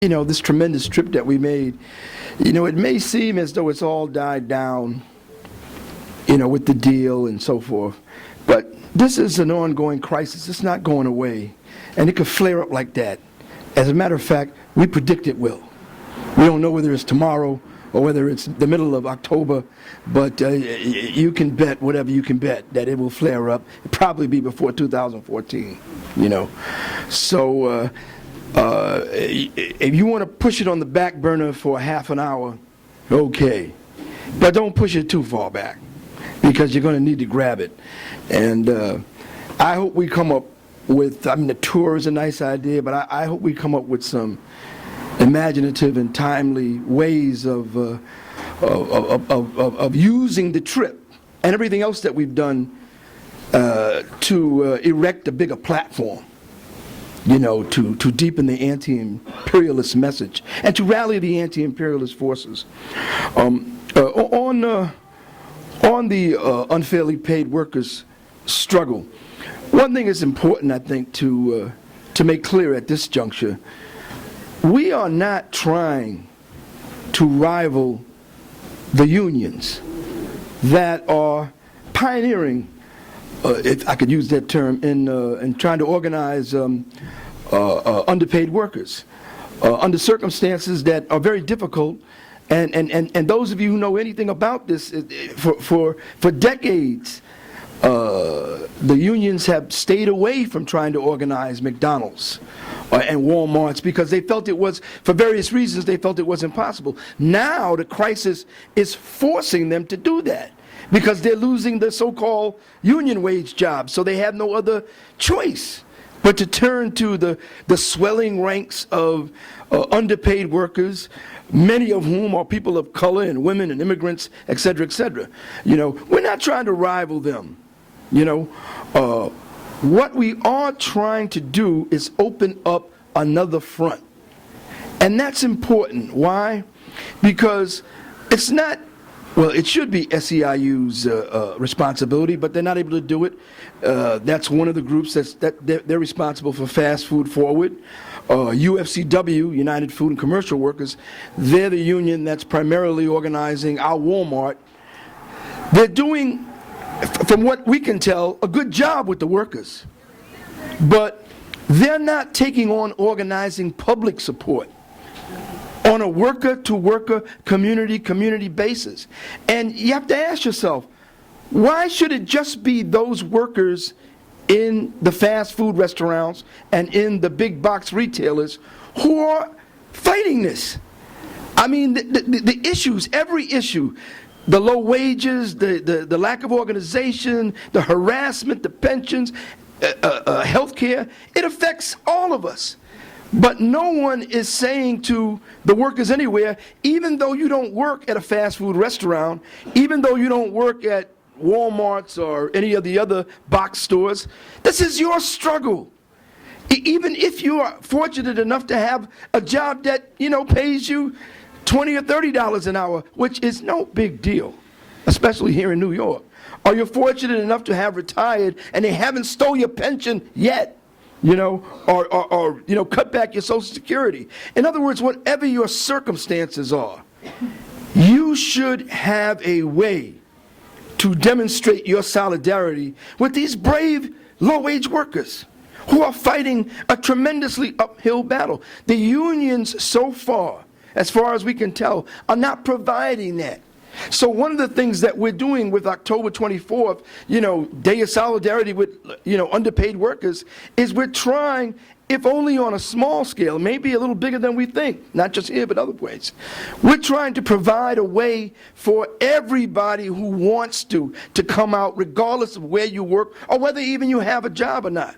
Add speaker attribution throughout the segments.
Speaker 1: This tremendous trip that we made, it may seem as though it's all died down, with the deal and so forth. But this is an ongoing crisis. It's not going away. And it could flare up like that. As a matter of fact, we predict it will. We don't know whether it's tomorrow or whether it's the middle of October, but you can bet whatever you can bet that it will flare up. It'll probably be before 2014, So, if you want to push it on the back burner for a half an hour, okay. But don't push it too far back, because you're going to need to grab it. And I hope we come up with, the tour is a nice idea, but I hope we come up with some imaginative and timely ways of using the trip and everything else that we've done to erect a bigger platform. To deepen the anti-imperialist message and to rally the anti-imperialist forces. On the unfairly paid workers struggle, one thing is important, I think, to make clear at this juncture. We are not trying to rival the unions that are pioneering, if I could use that term, in trying to organize underpaid workers under circumstances that are very difficult. And those of you who know anything about this, for decades, the unions have stayed away from trying to organize McDonalds and Walmarts because they felt it was, for various reasons, they felt it was impossible. Now the crisis is forcing them to do that, because they're losing the so-called union wage jobs, so they have no other choice but to turn to the swelling ranks of underpaid workers, many of whom are people of color and women and immigrants, et cetera, et cetera. We're not trying to rival them. What we are trying to do is open up another front. And that's important. Why? Because it's not, well, it should be SEIU's responsibility, but they're not able to do it. That's one of the groups they're responsible for Fast Food Forward. UFCW, United Food and Commercial Workers, they're the union that's primarily organizing our Walmart. They're doing, from what we can tell, a good job with the workers. But they're not taking on organizing public support on a worker-to-worker, community basis. And you have to ask yourself, why should it just be those workers in the fast food restaurants and in the big box retailers who are fighting this? The issues, every issue, the low wages, the lack of organization, the harassment, the pensions, health care, it affects all of us. But no one is saying to the workers anywhere, even though you don't work at a fast food restaurant, even though you don't work at Walmart's or any of the other box stores, this is your struggle. Even if you are fortunate enough to have a job that, pays you $20 or $30 an hour, which is no big deal, especially here in New York. Or you're fortunate enough to have retired and they haven't stole your pension yet. Or cut back your Social Security. In other words, whatever your circumstances are, you should have a way to demonstrate your solidarity with these brave low-wage workers who are fighting a tremendously uphill battle. The unions so far as we can tell, are not providing that. So one of the things that we're doing with October 24th, Day of Solidarity with, underpaid workers, is we're trying, if only on a small scale, maybe a little bigger than we think, not just here but other places, we're trying to provide a way for everybody who wants to come out, regardless of where you work or whether even you have a job or not.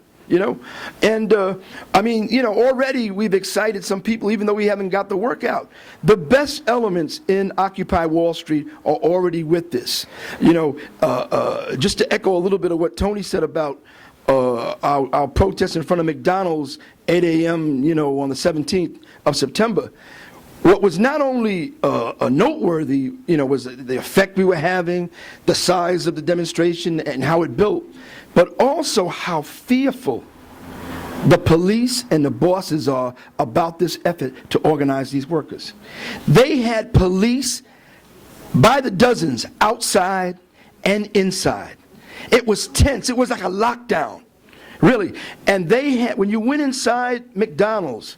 Speaker 1: And already we've excited some people, even though we haven't got the work out. The best elements in Occupy Wall Street are already with this. Just to echo a little bit of what Tony said about our protest in front of McDonald's, 8 a.m., on the 17th of September. What was not only noteworthy, was the effect we were having, the size of the demonstration and how it built, but also how fearful the police and the bosses are about this effort to organize these workers. They had police by the dozens outside and inside. It was tense. It was like a lockdown, really. And they had, when you went inside McDonald's,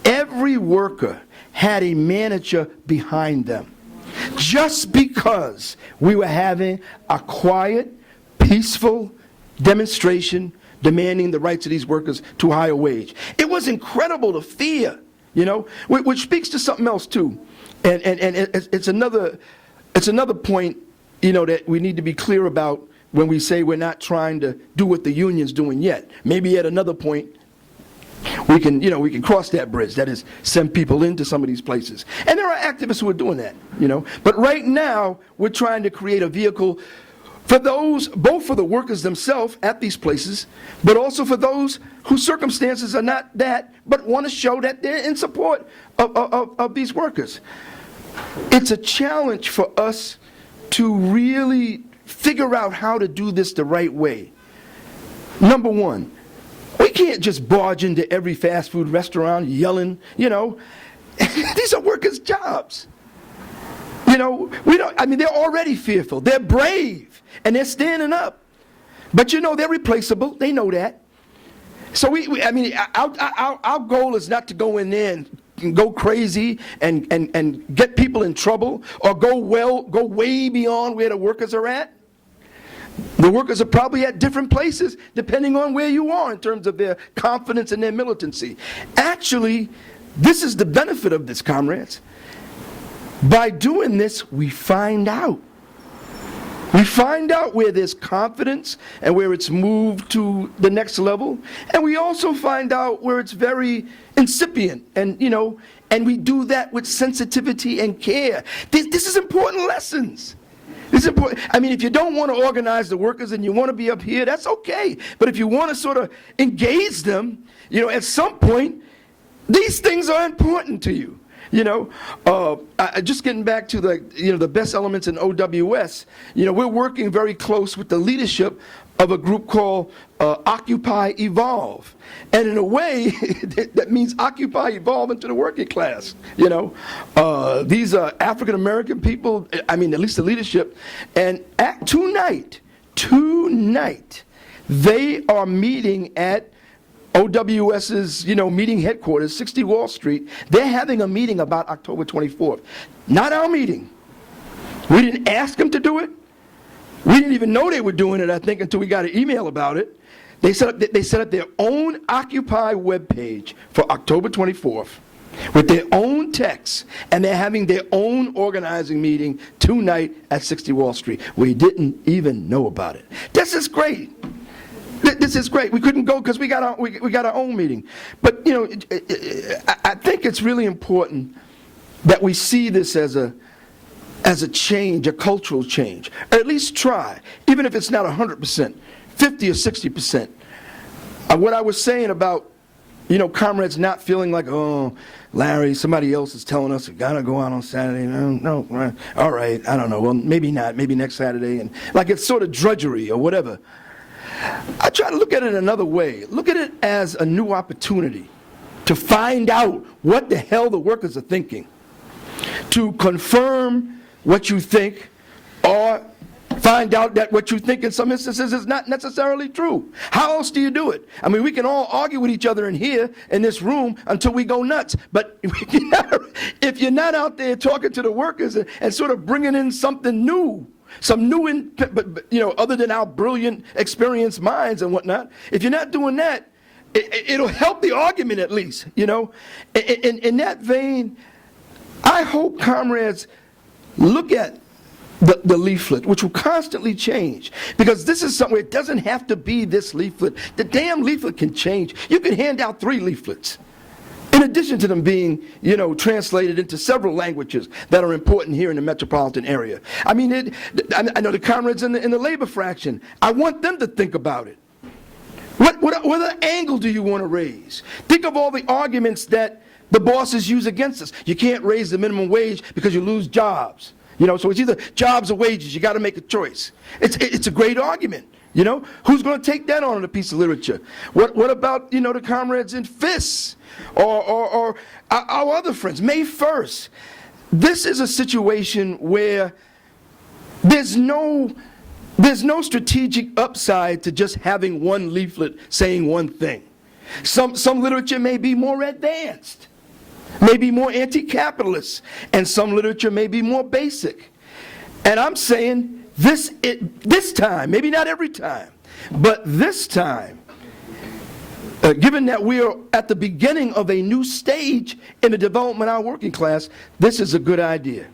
Speaker 1: every worker had a manager behind them. Just because we were having a quiet, peaceful demonstration demanding the rights of these workers to a higher wage. It was incredible, the fear, you know, which speaks to something else too. And it's another point, you know, that we need to be clear about when we say we're not trying to do what the union's doing yet. Maybe at another point we can cross that bridge, that is, send people into some of these places. And there are activists who are doing that, you know. But right now we're trying to create a vehicle for those, both for the workers themselves at these places, but also for those whose circumstances are not that, but want to show that they're in support of these workers. It's a challenge for us to really figure out how to do this the right way. Number one, we can't just barge into every fast food restaurant yelling, you know. These are workers' jobs. You know, they're already fearful. They're brave. And they're standing up. But you know, they're replaceable. They know that. So our goal is not to go in there and go crazy and get people in trouble or go way beyond where the workers are at. The workers are probably at different places depending on where you are in terms of their confidence and their militancy. Actually, this is the benefit of this, comrades. By doing this, we find out. We find out where there's confidence and where it's moved to the next level. And we also find out where it's very incipient. And, you know, and we do that with sensitivity and care. This is important lessons. This is important. I mean, if you don't want to organize the workers and you want to be up here, that's okay. But if you want to sort of engage them, you know, at some point, these things are important to you. You know, just getting back to the best elements in OWS, you know, we're working very close with the leadership of a group called Occupy Evolve. And in a way, that means Occupy Evolve into the working class, you know. These are African-American people, I mean, at least the leadership. And tonight, they are meeting at OWS's, you know, meeting headquarters, 60 Wall Street. They're having a meeting about October 24th. Not our meeting. We didn't ask them to do it. We didn't even know they were doing it, I think, until we got an email about it. They set up their own Occupy webpage for October 24th with their own text, and they're having their own organizing meeting tonight at 60 Wall Street. We didn't even know about it. This is great. This is great. We couldn't go because we got our own meeting. But, you know, I think it's really important that we see this as a change, a cultural change, or at least try, even if it's not 100%, 50 or 60%. What I was saying about, you know, comrades not feeling like, oh, Larry, somebody else is telling us we gotta go out on Saturday. No, all right, I don't know. Well, maybe not. Maybe next Saturday, and like it's sort of drudgery or whatever. I try to look at it another way. Look at it as a new opportunity to find out what the hell the workers are thinking, to confirm what you think, or find out that what you think in some instances is not necessarily true. How else do you do it? I mean, we can all argue with each other in here, in this room, until we go nuts. But if you're not out there talking to the workers and sort of bringing in something new, but you know, other than our brilliant, experienced minds and whatnot, if you're not doing that, it'll help the argument at least, you know. In that vein, I hope comrades look at the leaflet, which will constantly change, because this is something, it doesn't have to be this leaflet. The damn leaflet can change. You can hand out 3 leaflets. In addition to them being, you know, translated into several languages that are important here in the metropolitan area. I mean, I know the comrades in the labor fraction. I want them to think about it. What other angle do you want to raise? Think of all the arguments that the bosses use against us. You can't raise the minimum wage because you lose jobs. You know, so it's either jobs or wages. You got to make a choice. It's a great argument. You know, who's going to take that on a piece of literature? What about, you know, the comrades in FIS or our other friends, May 1st? This is a situation where there's no strategic upside to just having one leaflet saying one thing. Some literature may be more advanced, may be more anti-capitalist, and some literature may be more basic. And I'm saying this time, maybe not every time, but this time, given that we are at the beginning of a new stage in the development of our working class, this is a good idea.